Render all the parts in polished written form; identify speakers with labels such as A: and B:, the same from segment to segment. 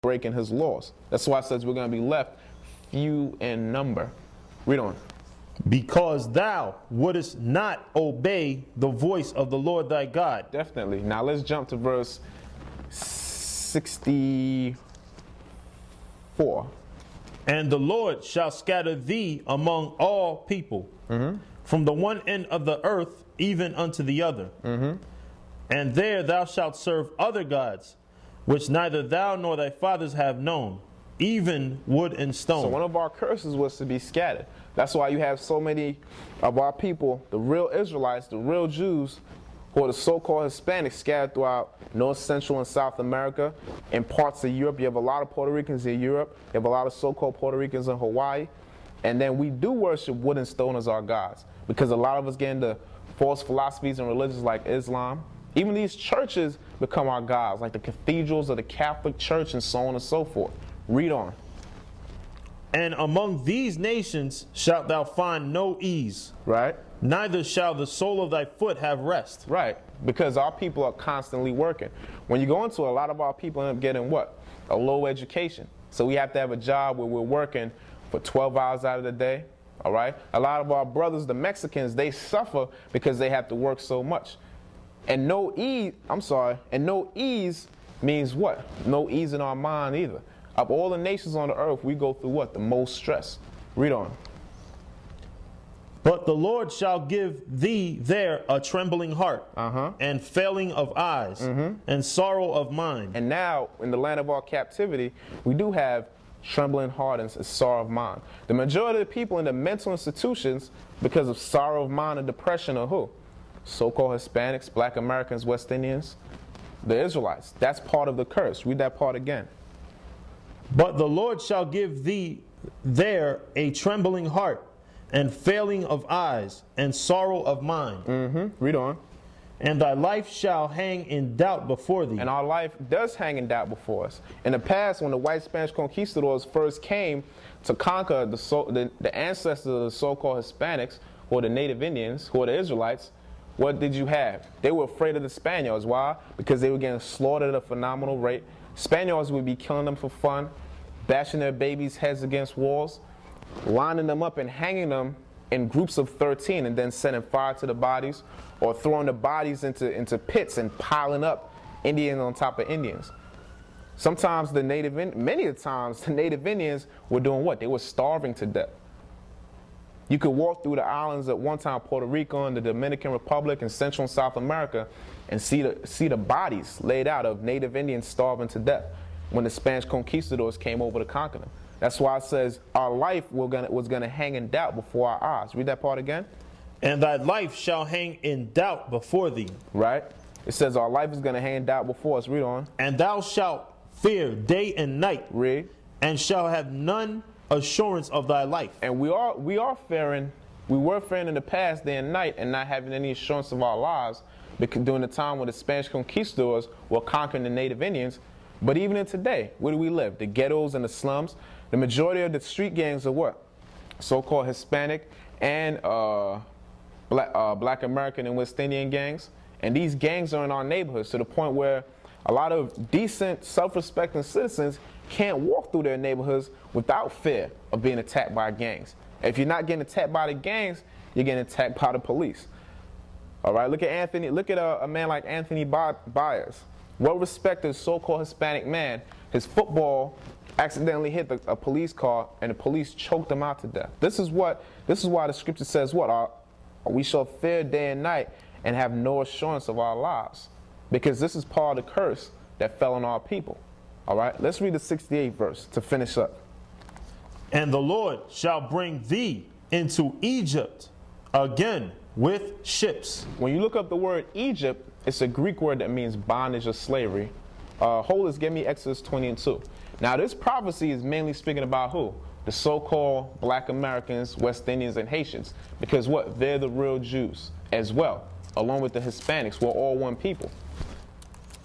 A: breaking his laws. That's why it says we're going to be left few in number. Read on.
B: Because thou wouldest not obey the voice of the Lord thy God.
A: Definitely. Now let's jump to verse 64.
B: And the Lord shall scatter thee among all people, from the one end of the earth even unto the other. And there thou shalt serve other gods, which neither thou nor thy fathers have known, even wood and stone.
A: So one of our curses was to be scattered. That's why you have so many of our people, the real Israelites, the real Jews, who are the so-called Hispanics, scattered throughout North, Central, and South America, and parts of Europe. You have a lot of Puerto Ricans in Europe. You have a lot of so-called Puerto Ricans in Hawaii. And then we do worship wood and stone as our gods, because a lot of us get into false philosophies and religions like Islam. Even these churches become our gods, like the cathedrals of the Catholic Church and so on and so forth. Read on.
B: And among these nations shalt thou find no ease.
A: Right.
B: Neither shall the sole of thy foot have rest.
A: Right. Because our people are constantly working. When you go into it, a lot of our people end up getting what? A low education. So we have to have a job where we're working for 12 hours out of the day. All right. A lot of our brothers, the Mexicans, they suffer because they have to work so much. And no ease, and no ease means what? No ease in our mind either. Of all the nations on the earth, we go through what? The most stress. Read on.
B: But the Lord shall give thee there a trembling heart, and failing of eyes, and sorrow of mind.
A: And now, in the land of our captivity, we do have trembling heart and sorrow of mind. The majority of the people in the mental institutions, because of sorrow of mind and depression, are who? So-called Hispanics, Black Americans, West Indians, the Israelites. That's part of the curse. Read that part again.
B: But the Lord shall give thee there a trembling heart, and failing of eyes, and sorrow of mind.
A: Read on.
B: And thy life shall hang in doubt before thee.
A: And our life does hang in doubt before us. In the past, when the white Spanish conquistadors first came to conquer the ancestors of the so-called Hispanics, or the Native Indians, who are the Israelites, what did you have? They were afraid of the Spaniards. Why? Because they were getting slaughtered at a phenomenal rate. Spaniards would be killing them for fun, bashing their babies' heads against walls, lining them up and hanging them in groups of 13, and then setting fire to the bodies, or throwing the bodies into pits and piling up Indians on top of Indians. Sometimes many of the times, the Native Indians were doing what? They were starving to death. You could walk through the islands at one time, Puerto Rico and the Dominican Republic and Central and South America, and see the bodies laid out of Native Indians starving to death when the Spanish conquistadors came over to conquer them. That's why it says our life was going to hang in doubt before our eyes. Read that part again.
B: And thy life shall hang in doubt before thee.
A: Right. It says our life is going to hang in doubt before us. Read on.
B: And thou shalt fear day and night.
A: Read.
B: And shall have none assurance of thy life.
A: And we were fearing in the past day and night, and not having any assurance of our lives, because during the time when the Spanish conquistadors were conquering the Native Indians. But even in today, where do we live? The ghettos and the slums. The majority of the street gangs are what? So-called Hispanic and Black American and West Indian gangs. And these gangs are in our neighborhoods, to the point where a lot of decent, self-respecting citizens can't walk through their neighborhoods without fear of being attacked by gangs. If you're not getting attacked by the gangs, you're getting attacked by the police. All right, look at a man like Anthony Byers. Well-respected so-called Hispanic man. His football accidentally hit a police car, and the police choked him out to death. This is why the scripture says what? We shall fear day and night and have no assurance of our lives, because this is part of the curse that fell on our people. All right, let's read the 68th verse to finish up.
B: And the Lord shall bring thee into Egypt again with ships.
A: When you look up the word Egypt, it's a Greek word that means bondage or slavery. Holders, give me Exodus 20:2. Now this prophecy is mainly speaking about who? The so-called Black Americans, West Indians, and Haitians. Because what? They're the real Jews as well, along with the Hispanics. We're all one people.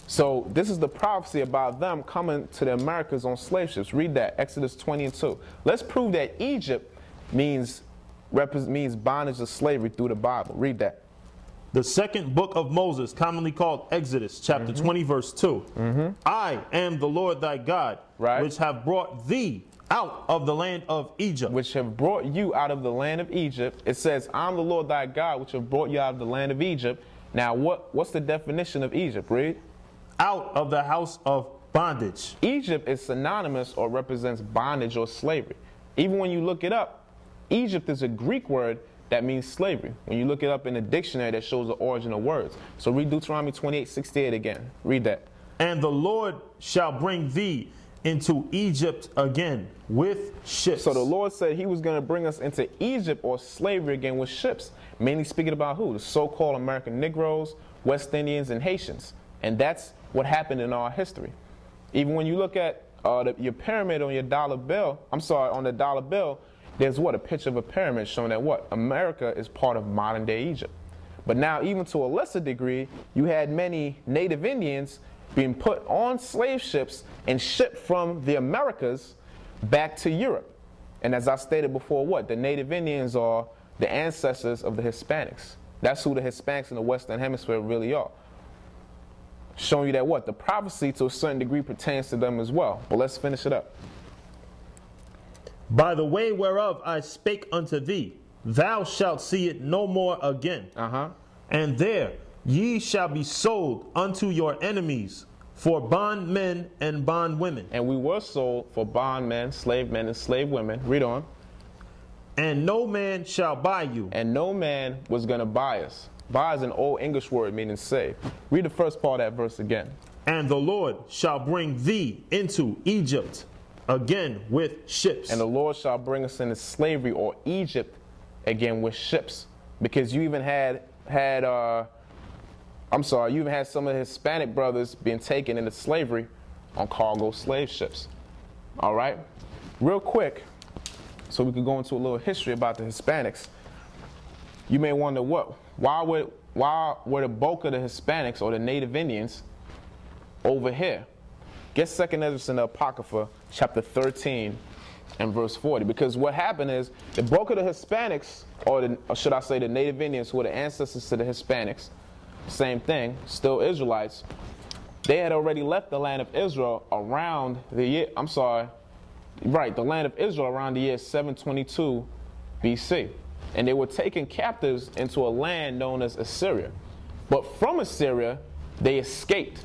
A: So this is the prophecy about them coming to the Americas on slave ships. Read that, Exodus 20:2. Let's prove that Egypt means bondage or slavery through the Bible. Read that.
B: The second book of Moses, commonly called Exodus, chapter 20, verse 2. I am the Lord thy God, which have brought thee out of the land of Egypt.
A: Which have brought you out of the land of Egypt. It says, I'm the Lord thy God, which have brought you out of the land of Egypt. Now, what's the definition of Egypt? Read.
B: Out of the house of bondage.
A: Egypt is synonymous or represents bondage or slavery. Even when you look it up, Egypt is a Greek word that means slavery. When you look it up in the dictionary, that shows the origin of words. So read Deuteronomy 28:68 again. Read that.
B: And the Lord shall bring thee into Egypt again with ships.
A: So the Lord said he was going to bring us into Egypt or slavery again with ships. Mainly speaking about who? The so-called American Negroes, West Indians, and Haitians. And that's what happened in our history. Even when you look at your pyramid on your dollar bill, on the dollar bill, there's what? A picture of a pyramid showing that what? America is part of modern day Egypt. But now, even to a lesser degree, you had many Native Indians being put on slave ships and shipped from the Americas back to Europe. And as I stated before, what? The Native Indians are the ancestors of the Hispanics. That's who the Hispanics in the Western Hemisphere really are. Showing you that what? The prophecy to a certain degree pertains to them as well. But let's finish it up.
B: By the way whereof I spake unto thee, thou shalt see it no more again. And there ye shall be sold unto your enemies for bondmen and bondwomen.
A: And we were sold for bondmen, slave men, and slave women. Read on.
B: And no man shall buy you.
A: And no man was going to buy us. Buy is an old English word meaning save. Read the first part of that verse again.
B: And the Lord shall bring thee into Egypt again with ships.
A: And the Lord shall bring us into slavery or Egypt again with ships. Because you even had some of the Hispanic brothers being taken into slavery on cargo slave ships. All right? Real quick, so we could go into a little history about the Hispanics. You may wonder why were the bulk of the Hispanics or the Native Indians over here? Get 2nd Esdras in the Apocrypha, chapter 13 and verse 40. Because what happened is the bulk of the Hispanics, or should I say the Native Indians, who were the ancestors to the Hispanics, same thing, still Israelites, they had already left the land of Israel around the year, the land of Israel around the year 722 BC. And they were taken captives into a land known as Assyria. But from Assyria, they escaped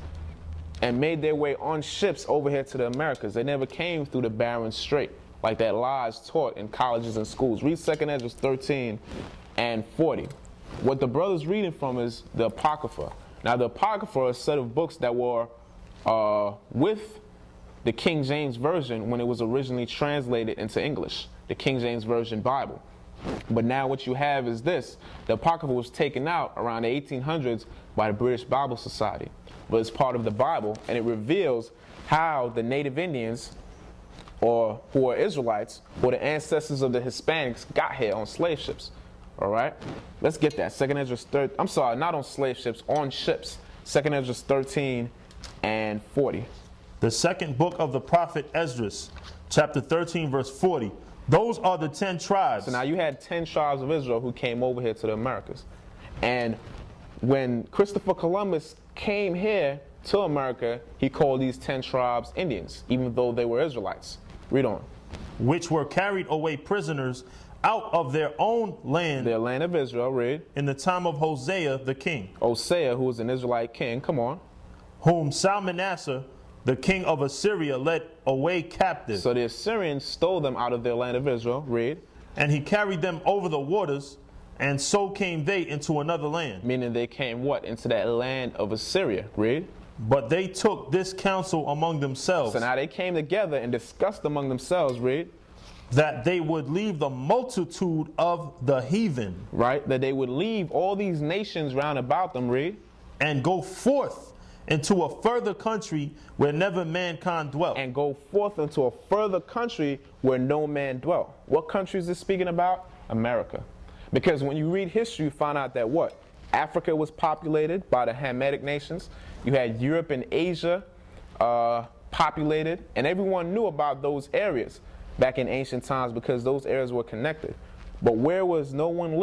A: and made their way on ships over here to the Americas. They never came through the Barren Strait like that lies taught in colleges and schools. Read 2nd Esdras 13 and 40. What the brother's reading from is the Apocrypha. Now, the Apocrypha is a set of books that were with the King James Version when it was originally translated into English, the King James Version Bible. But now what you have is this. The Apocrypha was taken out around the 1800s by the British Bible Society. But it's part of the Bible, and it reveals how the Native Indians, or who are Israelites, or the ancestors of the Hispanics, got here on slave ships. All right? Let's get that. 2nd Esdras 13, not on slave ships, on ships. 2nd Esdras 13 and 40.
B: The second book of the prophet Esdras, chapter 13, verse 40. Those are the 10 tribes.
A: So now you had 10 tribes of Israel who came over here to the Americas. And when Christopher Columbus came here to America, he called these 10 tribes Indians, even though they were Israelites. Read on.
B: Which were carried away prisoners out of their own land.
A: Their land of Israel, read.
B: In the time of Hosea the king.
A: Hosea, who was an Israelite king, come on.
B: Whom Salmanasseh, the king of Assyria, led away captive.
A: So the Assyrians stole them out of their land of Israel, read.
B: And he carried them over the waters, and so came they into another land.
A: Meaning they came what? Into that land of Assyria, read.
B: But they took this counsel among themselves.
A: So now they came together and discussed among themselves, read.
B: That they would leave the multitude of the heathen.
A: Right, that they would leave all these nations round about them, read.
B: And go forth into a further country where never mankind dwelt.
A: And go forth into a further country where no man dwelt. What country is this speaking about? America. Because when you read history, you find out that what? Africa was populated by the Hamitic nations. You had Europe and Asia populated, and everyone knew about those areas back in ancient times because those areas were connected. But where was no one living?